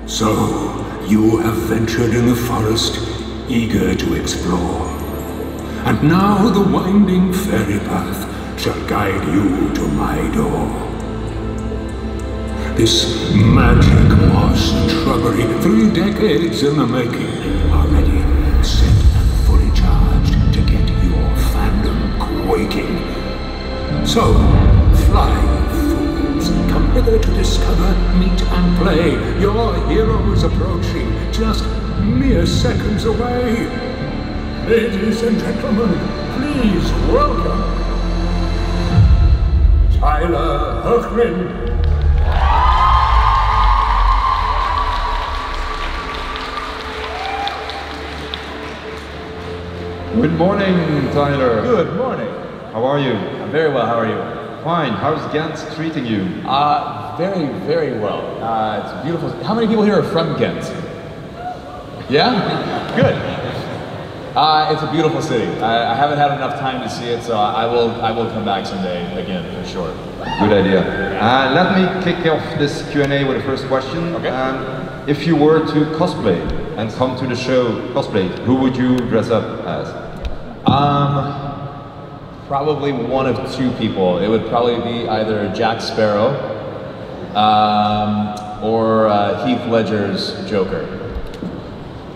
So, you have ventured in the forest, eager to explore. And now the winding fairy path shall guide you to my door. This magic moss and shrubbery, 3 decades in the making, are ready, set and fully charged to get your fandom quaking. So, fly, fools, come hither to discover, meet and play. Your hero is approaching, just mere seconds away. Ladies and gentlemen, please welcome Hoechlin. Good morning, Tyler. Good morning. How are you? I'm very well, how are you? Fine. How's Gent treating you? Very, very well. It's beautiful. How many people here are from Gent? Yeah? Good. It's a beautiful city. I haven't had enough time to see it, so I will come back someday again, for sure. Good idea. Let me kick off this Q&A with the first question. Okay. If you were to cosplay and come to the show cosplay, who would you dress up as? Probably one of 2 people. It would probably be either Jack Sparrow or Heath Ledger's Joker.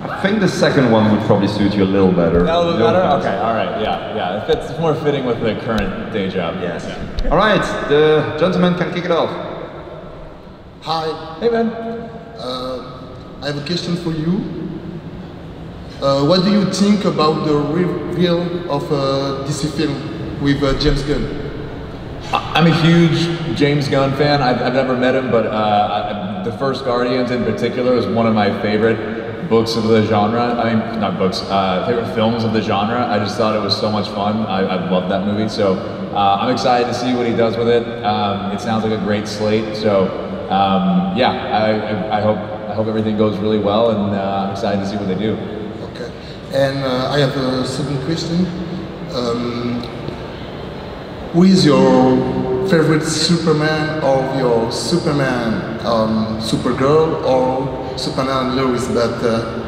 I think the second one would probably suit you a little better. A little bit better? Okay, all right, yeah. It's more fitting with the current day job. Yes. Yeah. All right, the gentleman can kick it off. Hi. Hey, man. I have a question for you. What do you think about the reveal of DC film with James Gunn? I'm a huge James Gunn fan. I've never met him, but the first Guardians in particular is one of my favorite books of the genre. I mean, not books, favorite films of the genre. I just thought it was so much fun. I loved that movie, so I'm excited to see what he does with it. It sounds like a great slate, so yeah, I hope everything goes really well, and I'm excited to see what they do. Okay, and I have a second question. Who is your favorite Superman, or your Superman, Supergirl, or Superman and Lois? But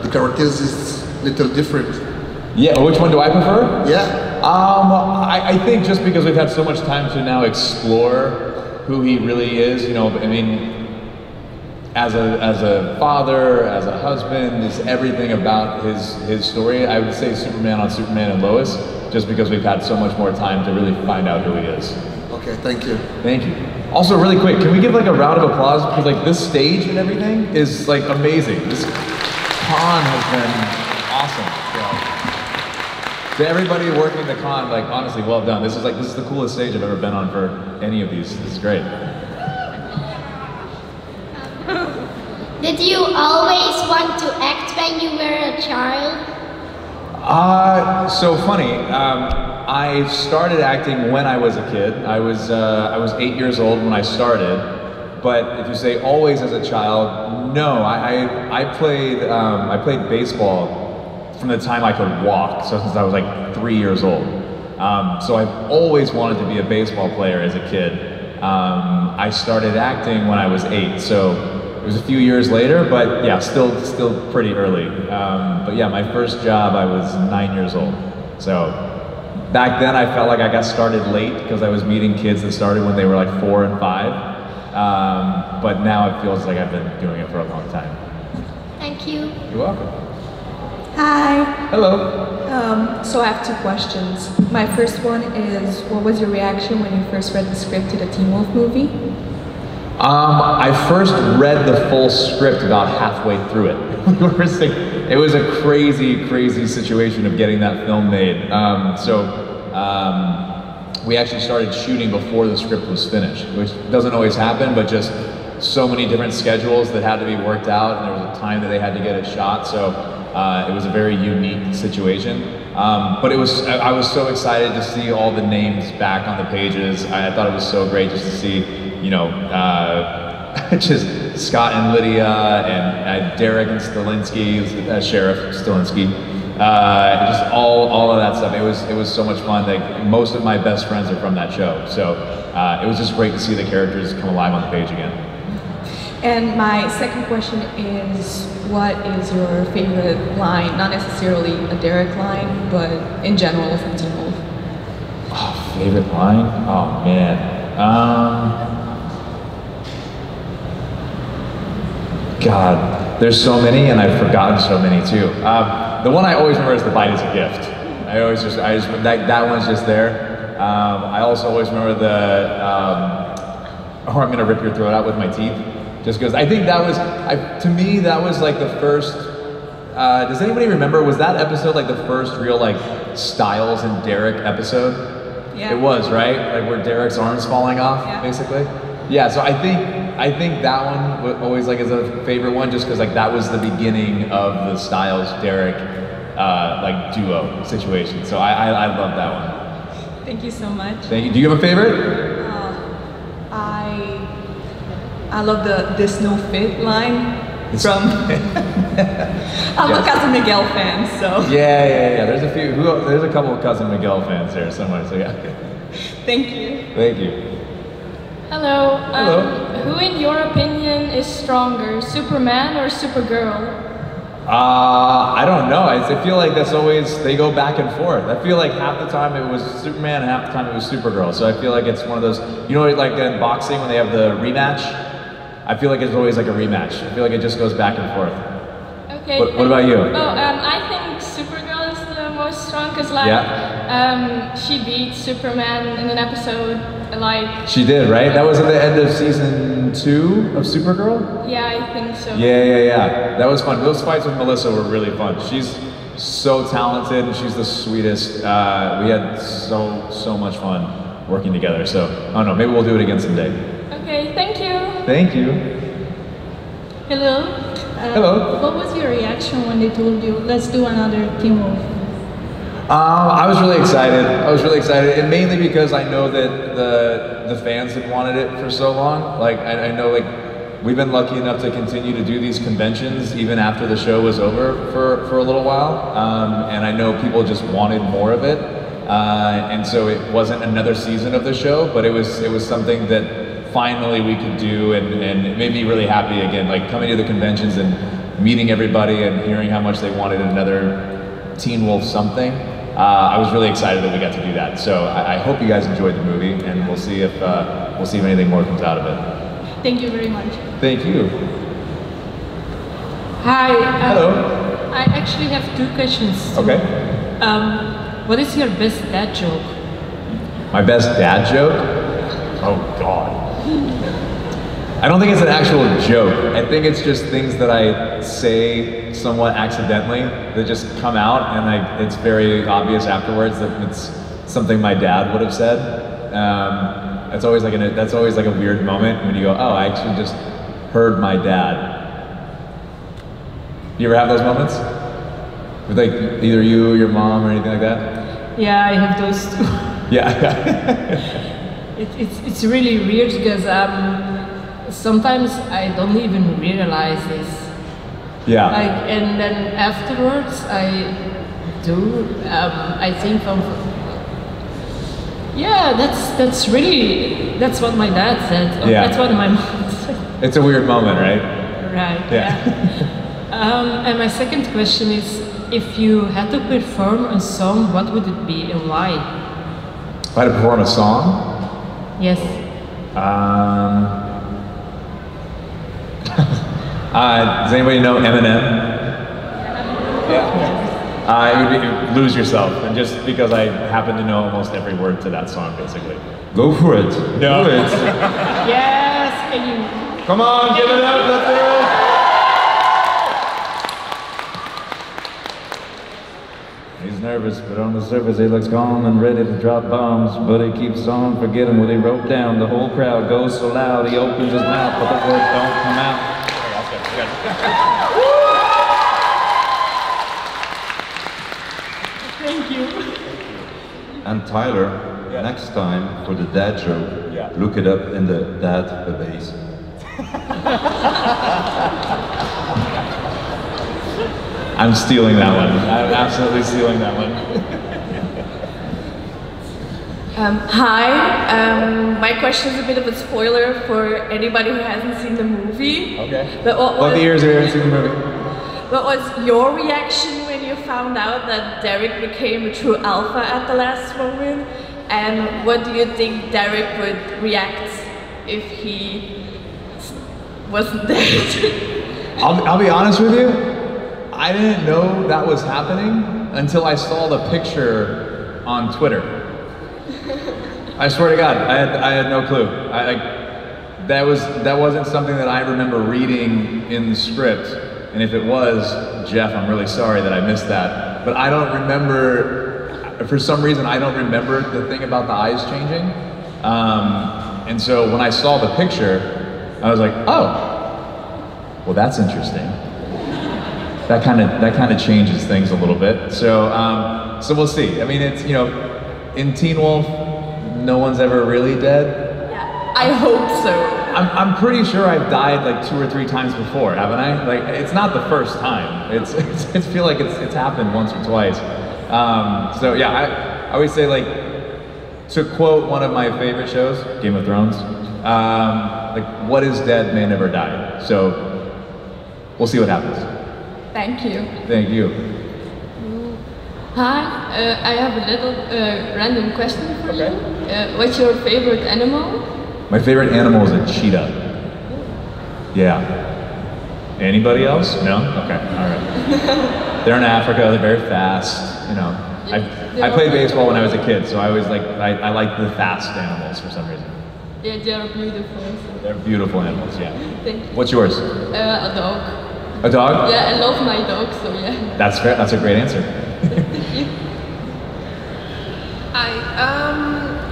the characters is a little different. Yeah, which one do I prefer? Yeah. I think just because we've had so much time to now explore who he really is, you know, I mean, as a father, as a husband, is everything about his story. I would say Superman on Superman and Lois, just because we've had so much more time to really find out who he is. Okay, thank you. Thank you. Also, really quick, can we give like a round of applause, because like this stage and everything is like amazing. This con has been awesome. So, to everybody working the con, like honestly, well done. This is the coolest stage I've ever been on for any of these. This is great. Did you always want to act when you were a child? So funny. I started acting when I was a kid. I was 8 years old when I started. But if you say always as a child, no. I played baseball from the time I could walk. So since I was like 3 years old. So I've always wanted to be a baseball player as a kid. I started acting when I was 8. So it was a few years later, but yeah, still pretty early. But yeah, my first job, I was 9 years old. So back then I felt like I got started late because I was meeting kids that started when they were like 4 and 5. But now it feels like I've been doing it for a long time. Thank you. You're welcome. Hi. Hello. So I have 2 questions. My first one is, what was your reaction when you first read the script to the Teen Wolf movie? I first read the full script about halfway through it. It was a crazy, crazy situation of getting that film made. We actually started shooting before the script was finished, which doesn't always happen, but just so many different schedules that had to be worked out, and there was a time that they had to get it shot, so it was a very unique situation. But I was so excited to see all the names back on the pages. I thought it was so great just to see, you know, just Scott and Lydia, and Derek and Stilinski, Sheriff Stilinski, just all of that stuff. It was so much fun. Like, most of my best friends are from that show, so it was just great to see the characters come alive on the page again. And my second question is, what is your favorite line? Not necessarily a Derek line, but in general from Teen Wolf. Oh, favorite line? Oh man. God, there's so many, and I've forgotten so many too. The one I always remember is "The bite is a gift." That one's just there. I also always remember "Oh, I'm gonna rip your throat out with my teeth," just because I think that was, to me, that was like the first. Does anybody remember? Was that episode like the first real like Styles and Derek episode? Yeah. It was, right? Like where Derek's arm's falling off, basically. Yeah. So I think that one always like is a favorite one, just because like that was the beginning of the Styles Derek like duo situation. So I love that one. Thank you so much. Thank you. Do you have a favorite? I love the "This no fit" line from. I'm a Cousin Miguel fan, so. Yeah. There's a few. There's a couple of Cousin Miguel fans here somewhere. So yeah. Thank you. Thank you. Hello. Hello. Who, in your opinion, is stronger, Superman or Supergirl? I don't know. I feel like that's always, they go back and forth. I feel like half the time it was Superman, half the time it was Supergirl. So I feel like it's one of those, you know, like in boxing when they have the rematch? I feel like it's always like a rematch. I feel like it just goes back and forth. Okay. What about you? I think Supergirl is the most strong because she beat Superman in an episode. Like she did, right? That was at the end of season 2 of Supergirl? Yeah, I think so. Yeah. That was fun. Those fights with Melissa were really fun. She's so talented and she's the sweetest. We had so much fun working together. So I don't know, maybe we'll do it again someday. Okay, thank you. Thank you. Hello. Hello. What was your reaction when they told you, let's do another Teen Wolf? I was really excited. And mainly because I know that the fans had wanted it for so long. Like, I know, like, we've been lucky enough to continue to do these conventions even after the show was over for a little while. And I know people just wanted more of it. And so it wasn't another season of the show, but it was something that finally we could do, and it made me really happy again, like coming to the conventions and meeting everybody and hearing how much they wanted another Teen Wolf something. I was really excited that we got to do that. So I hope you guys enjoyed the movie, and we'll see if anything more comes out of it. Thank you very much. Thank you. Hi. Hello. I actually have 2 questions. Okay. What is your best dad joke? My best dad joke? Oh God. I don't think it's an actual joke. I think it's just things that I say somewhat accidentally that just come out, and it's very obvious afterwards that it's something my dad would have said. That's always like a weird moment when you go, oh, I actually just heard my dad. You ever have those moments? With like either you or your mom or anything like that? Yeah, I have those too. Yeah. It's really weird because sometimes I don't even realize this. Yeah. Like, and then afterwards I do. I think of, yeah, that's what my dad said. Yeah. That's what my mom said. It's a weird moment, right? Right. Yeah. And my second question is, if you had to perform a song, what would it be and why? If I had to perform a song? Yes. Does anybody know Eminem? Yeah. It would be Lose Yourself, and just because I happen to know almost every word to that song, basically. Go for it. No. Do it. Yes, can you? Come on, give it up, let's do it. He's nervous, but on the surface he looks calm and ready to drop bombs. But he keeps on forgetting what he wrote down. The whole crowd goes so loud, he opens his mouth, but the words don't come out. Thank you. And Tyler, next time for the dad joke, look it up in the database. I'm stealing that one. I'm absolutely stealing that one. Hi. My question is a bit of a spoiler for anybody who hasn't seen the movie. Okay. But what years have you seen the movie? What was your reaction when you found out that Derek became a true alpha at the last moment? And what do you think Derek would react if he wasn't dead? I'll be honest with you. I didn't know that was happening until I saw the picture on Twitter. I swear to God, I had no clue. That wasn't something that I remember reading in the script. And if it was, Jeff, I'm really sorry that I missed that. But I don't remember, for some reason, I don't remember the thing about the eyes changing. And so when I saw the picture, I was like, oh, well, that's interesting. That kind of changes things a little bit. So so we'll see. I mean, it's, you know, in Teen Wolf, no one's ever really dead. Yeah, I hope so. I'm pretty sure I've died like 2 or 3 times before, haven't I? Like, it's not the first time. It's feel like it's happened once or twice. So yeah, I always say, like, to quote one of my favorite shows, Game of Thrones, like, what is dead may never die. So we'll see what happens. Thank you. Thank you. Hi, I have a little random question for you. What's your favorite animal? My favorite animal is a cheetah. Yeah. Anybody else? No? Okay, all right. They're in Africa, they're very fast, you know. I played baseball when I was a kid, so I always I like the fast animals for some reason. Yeah, they are beautiful. So. They're beautiful animals, yeah. Thank you. What's yours? A dog. A dog? Yeah, I love my dog, so yeah. That's fair, that's a great answer.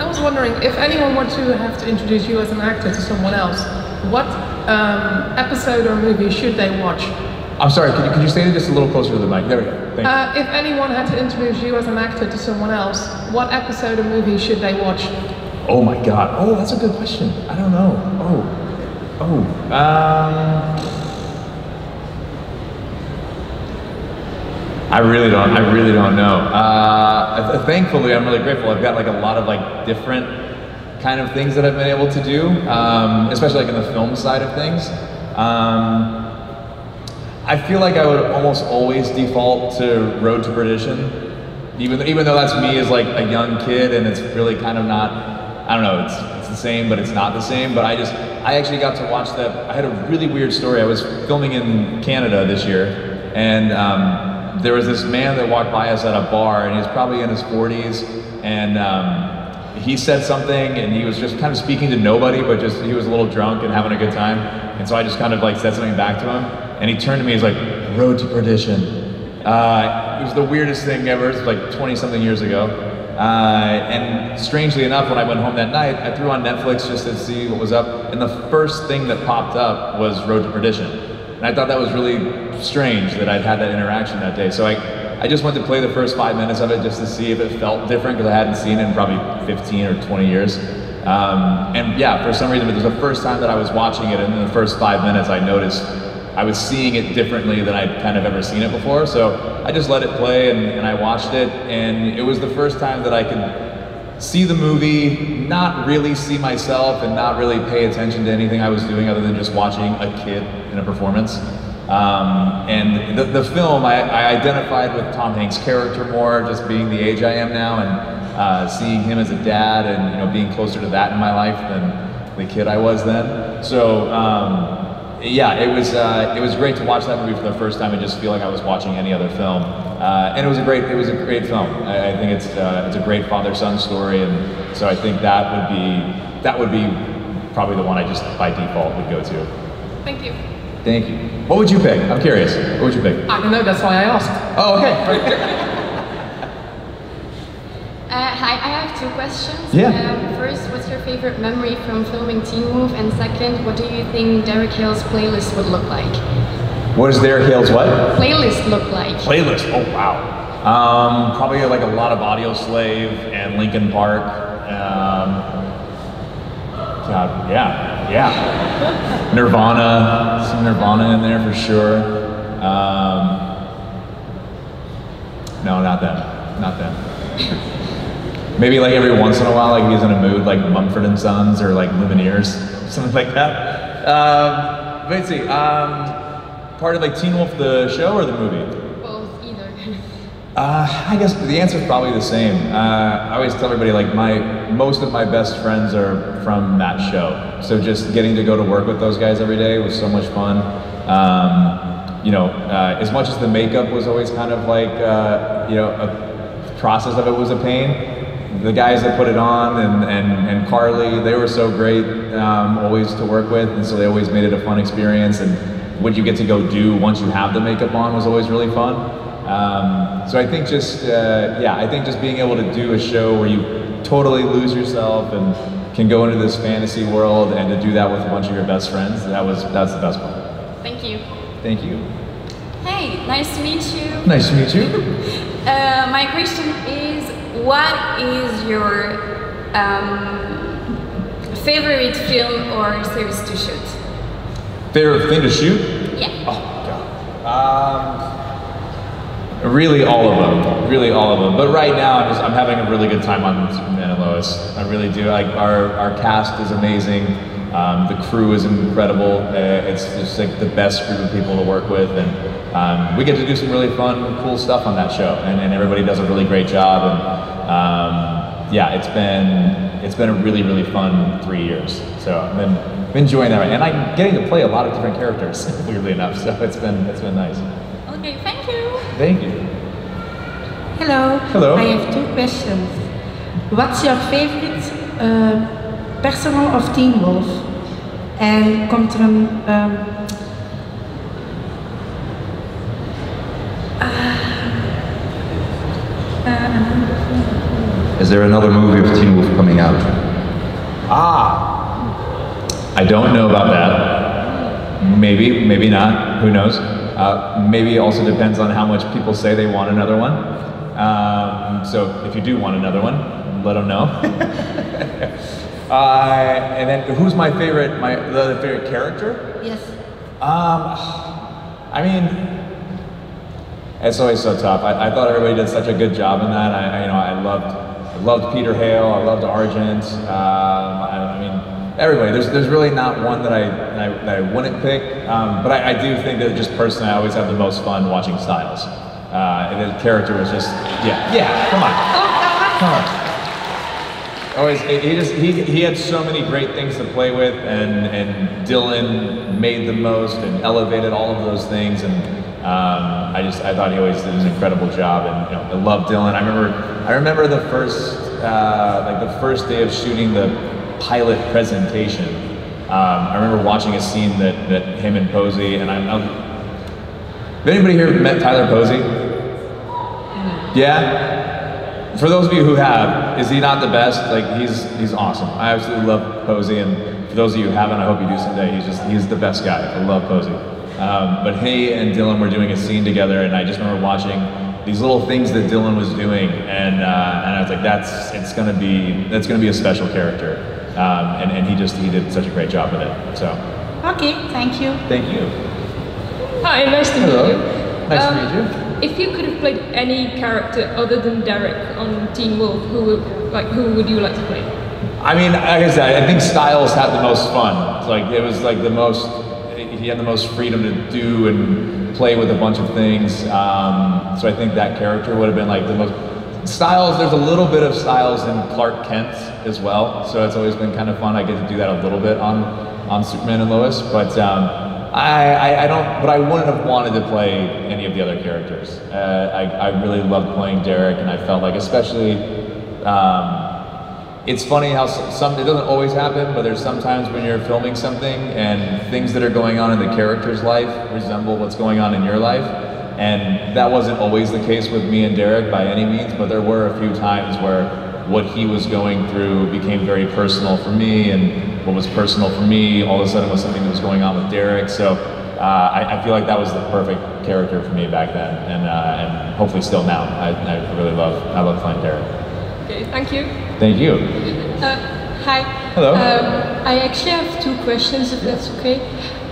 I was wondering, if anyone were to have to introduce you as an actor to someone else, what episode or movie should they watch? I'm sorry, could you say it just a little closer to the mic? There we go, thank you. If anyone had to introduce you as an actor to someone else, what episode or movie should they watch? Oh my God, oh, that's a good question. I don't know, I really don't know. Thankfully, I'm really grateful. I've got like a lot of like different kind of things that I've been able to do, especially like in the film side of things. I feel like I would almost always default to Road to Perdition, even though that's me as like a young kid, and it's really kind of not. I don't know. It's the same, but it's not the same. But I actually got to watch that. I had a really weird story. I was filming in Canada this year, and there was this man that walked by us at a bar, and he was probably in his 40s, and he said something, and he was just kind of speaking to nobody, but just he was a little drunk and having a good time, and so I just kind of like said something back to him, and he turned to me, he's like, "Road to Perdition." It was the weirdest thing ever. It was like 20-something years ago, and strangely enough, when I went home that night, I threw on Netflix just to see what was up, and the first thing that popped up was Road to Perdition. And I thought that was really strange that I'd had that interaction that day. So I just went to play the first 5 minutes of it just to see if it felt different, because I hadn't seen it in probably 15 or 20 years. And yeah, for some reason, it was the first time that I was watching it, and in the first 5 minutes I noticed I was seeing it differently than I'd kind of ever seen it before. So I just let it play, and I watched it, and it was the first time that I could see the movie, not really see myself, and not really pay attention to anything I was doing other than just watching a kid in a performance. And the film, I identified with Tom Hanks' character more, just being the age I am now, and seeing him as a dad, and, you know, being closer to that in my life than the kid I was then. So yeah, it was great to watch that movie for the first time and just feel like I was watching any other film. And it was a great film. I think it's a great father-son story, and so I think that would be probably the one I just by default would go to. Thank you. Thank you. What would you pick? I'm curious. What would you pick? I don't know, that's why I asked. Oh, okay. Hi, I have 2 questions. Yeah. First, what's your favorite memory from filming Teen Wolf? And second, what do you think Derek Hale's playlist would look like? What does Derek Hale's what? Playlist look like? Playlist, oh wow. Probably like a lot of Audio Slave and Linkin Park. God, yeah. Nirvana, some Nirvana in there for sure. No, not them. Maybe like every once in a while, like if he's in a mood, like Mumford and Sons or like Lumineers, something like that. But let's see, part of like Teen Wolf the show or the movie? Both, either. I guess the answer is probably the same. I always tell everybody like most of my best friends are from that show. So just getting to go to work with those guys every day was so much fun. You know, as much as the makeup was always kind of like, you know, a process of it was a pain. The guys that put it on and Carly, they were so great always to work with, and so they always made it a fun experience. And what you get to go do once you have the makeup on was always really fun. So I think just, yeah, I think just being able to do a show where you totally lose yourself and can go into this fantasy world and to do that with a bunch of your best friends, that's the best part. Thank you. Thank you. Hey, nice to meet you. Nice to meet you. My question is, what is your favorite film or series to shoot? Favorite thing to shoot? Yeah. Oh God. Really all of them. Really all of them. But right now I'm having a really good time on Superman and Lois. I really do. Like our cast is amazing. The crew is incredible. It's just like the best group of people to work with, and we get to do some really fun, cool stuff on that show. And everybody does a really great job. And yeah, it's been a really, really fun 3 years. So I've been enjoying that, and I'm getting to play a lot of different characters, weirdly enough. So it's been nice. Okay, thank you. Thank you. Hello. Hello. I have 2 questions. What's your favorite personal of Teen Wolf? En komt er een Is there another movie of Teen Wolf coming out? I don't know about that. Maybe, maybe not. Who knows? Maybe it also depends on how much people say they want another one. So if you do want another one, let them know. And then who's my favorite? The favorite character? Yes. I mean, it's always so tough. I thought everybody did such a good job in that. I loved Peter Hale. I loved Argent. I mean, everybody. There's really not one that I wouldn't pick. But I do think that just personally, I always have the most fun watching Styles. And his character was just, yeah. Come on. Always, he had so many great things to play with, and Dylan made the most and elevated all of those things, and I thought he always did an incredible job, and I love Dylan. I remember the first day of shooting the pilot presentation. I remember watching a scene that him and Posey, and have anybody here met Tyler Posey? Yeah. For those of you who have, is he not the best? Like he's awesome. I absolutely love Posey, and for those of you who haven't, I hope you do someday. He's the best guy. I love Posey. But he and Dylan were doing a scene together, and I just remember watching these little things that Dylan was doing, and I was like, that's gonna be a special character. And he did such a great job with it. So. Okay, thank you. Thank you. Hi, nice to meet you. Nice to meet you. If you could have played any character other than Derek on Teen Wolf, who would you like to play? I mean, like I said, I think Styles had the most fun. It was like he had the most freedom to do and play with a bunch of things. So I think that character would have been like the most. Styles, there's a little bit of Styles in Clark Kent as well. So it's always been kind of fun. I get to do that a little bit on Superman and Lois, but I wouldn't have wanted to play any of the other characters. I really loved playing Derek, and I felt like, especially, it's funny how it doesn't always happen, but there's sometimes when you're filming something and things that are going on in the character's life resemble what's going on in your life. And that wasn't always the case with me and Derek by any means, but there were a few times where what he was going through became very personal for me, and what was personal for me all of a sudden was something that was going on with Derek. So I feel like that was the perfect character for me back then, and hopefully still now. I really love playing Derek. Okay, thank you. Thank you. Hi. Hello. I actually have 2 questions, if that's okay.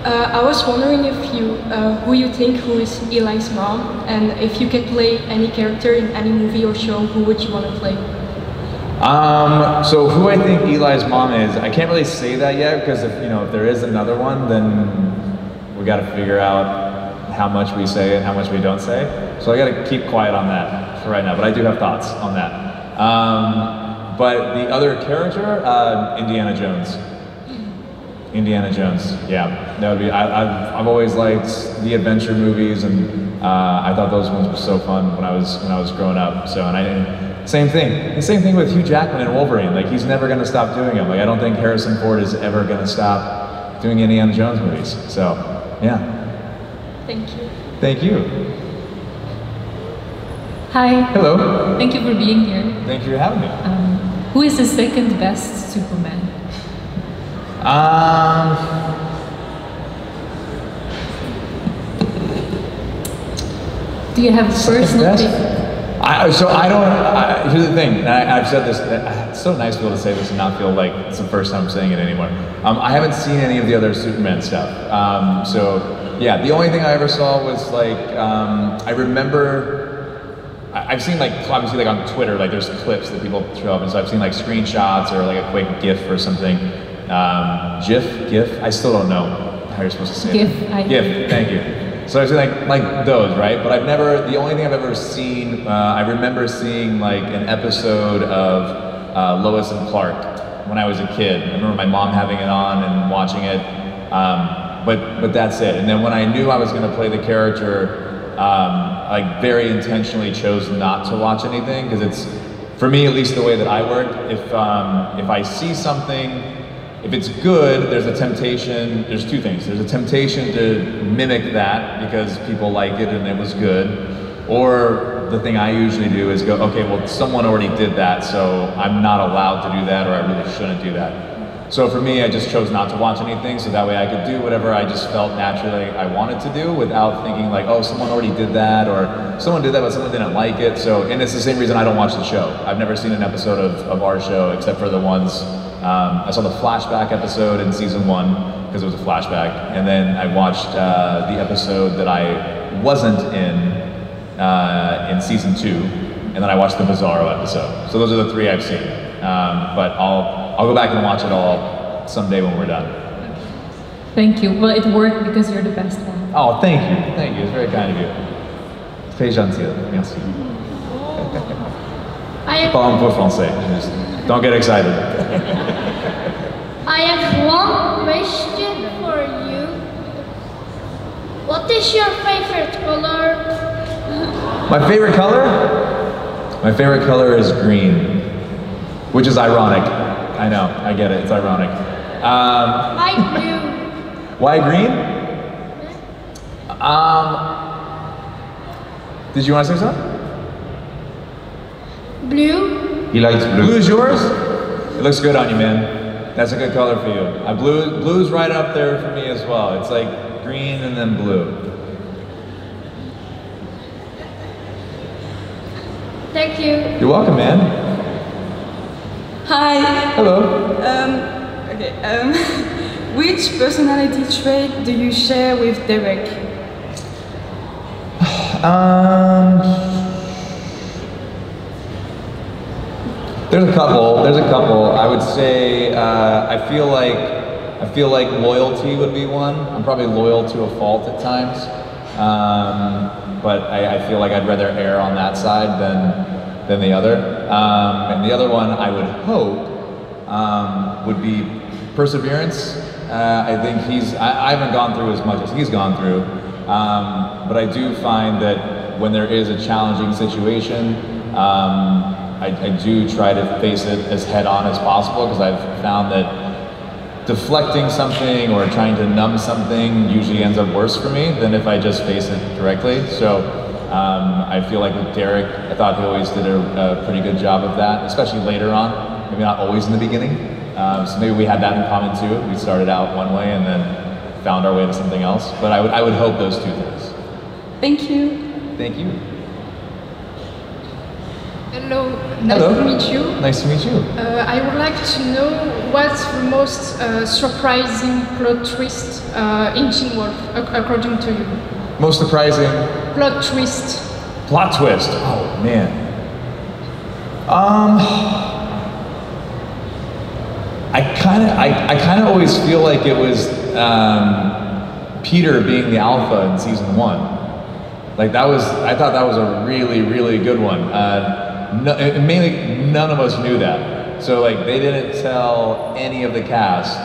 I was wondering who you think who is Eli's mom, and if you could play any character in any movie or show, who would you want to play? So who I think Eli's mom is, I can't really say that yet because if there is another one, then we got to figure out how much we say and how much we don't say. So I got to keep quiet on that for right now, but I do have thoughts on that. But the other character, Indiana Jones. Indiana Jones, yeah, that would be. I've always liked the adventure movies, and I thought those ones were so fun when I was growing up. So same thing. The same thing with Hugh Jackman and Wolverine. Like he's never going to stop doing them. Like I don't think Harrison Ford is ever going to stop doing Indiana Jones movies. So yeah. Thank you. Thank you. Hi. Hello. Thank you for being here. Thank you for having me. Who is the second best Superman? Do you have a personal pick? Here's the thing, and I've said this, it's so nice to be able to say this and not feel like it's the first time I'm saying it anymore. I haven't seen any of the other Superman stuff. So yeah, the only thing I ever saw was like, I remember, I've seen like, obviously like on Twitter, like there's clips that people throw up, and so I've seen like screenshots or like a quick GIF or something. GIF? I still don't know how you're supposed to say it. GIF, thank you. So I've seen like those, right? But the only thing I've ever seen, I remember seeing like an episode of Lois and Clark when I was a kid. I remember my mom having it on and watching it, but that's it. And then when I knew I was gonna play the character, I very intentionally chose not to watch anything, because it's, for me at least the way that I work, if I see something, if it's good, there's a temptation, there's two things. There's a temptation to mimic that because people like it and it was good. Or the thing I usually do is go, okay, well, someone already did that, so I'm not allowed to do that, or I really shouldn't do that. So for me, I just chose not to watch anything, so that way I could do whatever I just felt naturally I wanted to do without thinking like, oh, someone already did that, or someone did that but someone didn't like it. So, and it's the same reason I don't watch the show. I've never seen an episode of our show except for the ones, I saw the flashback episode in season 1 because it was a flashback, and then I watched the episode that I wasn't in season 2, and then I watched the Bizarro episode. So those are the 3 I've seen. But I'll go back and watch it all someday when we're done. Thank you. Well, it worked because you're the best one. Oh, thank you. Thank you. It's very kind of you. Très gentil. Merci. Je parle un peu français. Just don't get excited. I have one question for you. What is your favorite color? My favorite color? My favorite color is green, which is ironic. I know, I get it, it's ironic. Why blue? Why green? Did you want to say something? Blue? He likes blue. Blue is yours? It looks good on you, man. That's a good color for you. Blue's right up there for me as well. It's like green and then blue. Thank you. You're welcome, man. Hi. Hello. Which personality trait do you share with Derek? There's a couple. I would say I feel like loyalty would be one. I'm probably loyal to a fault at times, but I feel like I'd rather err on that side than the other. And the other one I would hope would be perseverance. I think I haven't gone through as much as he's gone through, but I do find that when there is a challenging situation, I do try to face it as head-on as possible, because I've found that deflecting something or trying to numb something usually ends up worse for me than if I just face it directly. So I feel like with Derek, I thought he always did a pretty good job of that, especially later on, maybe not always in the beginning. So maybe we had that in common too. We started out one way and then found our way to something else. But I would hope those two things. Thank you. Thank you. Hello, nice to meet you. Nice to meet you. I would like to know what's the most surprising plot twist in Teen Wolf, according to you? Most surprising? Plot twist. Plot twist. Oh man. I kind of always feel like it was Peter being the alpha in season 1. Like I thought that was a really, really good one. Mainly, none of us knew that. So like, they didn't tell any of the cast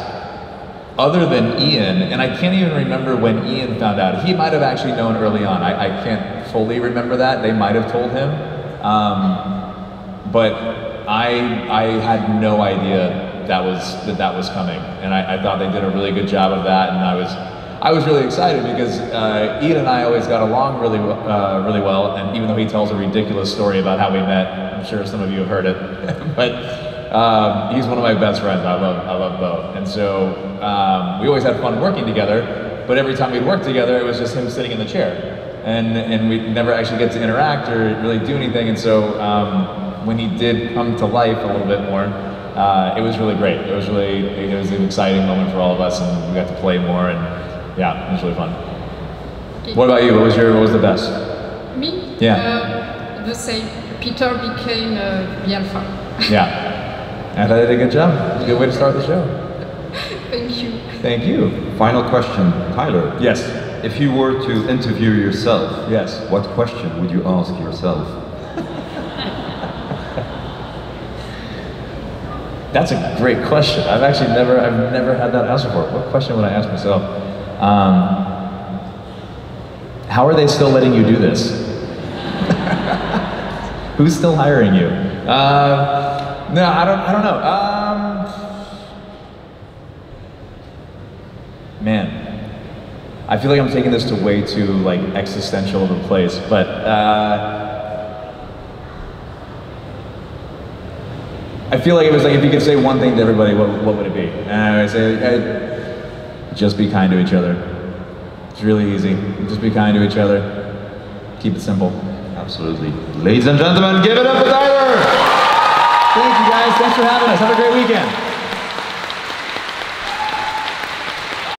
other than Ian, and I can't even remember when Ian found out. He might have actually known early on. I can't fully remember that. They might have told him. But I had no idea that was coming, and I thought they did a really good job of that, and I was really excited because Ian and I always got along really well, and even though he tells a ridiculous story about how we met, I'm sure some of you have heard it, but he's one of my best friends. I love Bo, and so we always had fun working together, but every time we'd work together, it was just him sitting in the chair, and we'd never actually get to interact or really do anything, and so when he did come to life a little bit more, it was really great. It was an exciting moment for all of us, and we got to play more, and yeah, it was really fun. Okay. What about you? What was the best? Me? Yeah. The same. Peter became the alpha. Yeah. I thought they did a good job. It was a good way to start the show. Thank you. Thank you. Final question, Tyler. Yes. If you were to interview yourself, yes, what question would you ask yourself? That's a great question. I've never had that answer for it. What question would I ask myself? How are they still letting you do this? Who's still hiring you? No, I don't know. Man, I feel like I'm taking this to way too like existential of a place, but I feel like it was like if you could say one thing to everybody, what would it be? And I would say, just be kind to each other. It's really easy. Just be kind to each other. Keep it simple. Absolutely. Ladies and gentlemen, give it up for Tyler! Thank you guys. Thanks for having us. Have a great weekend.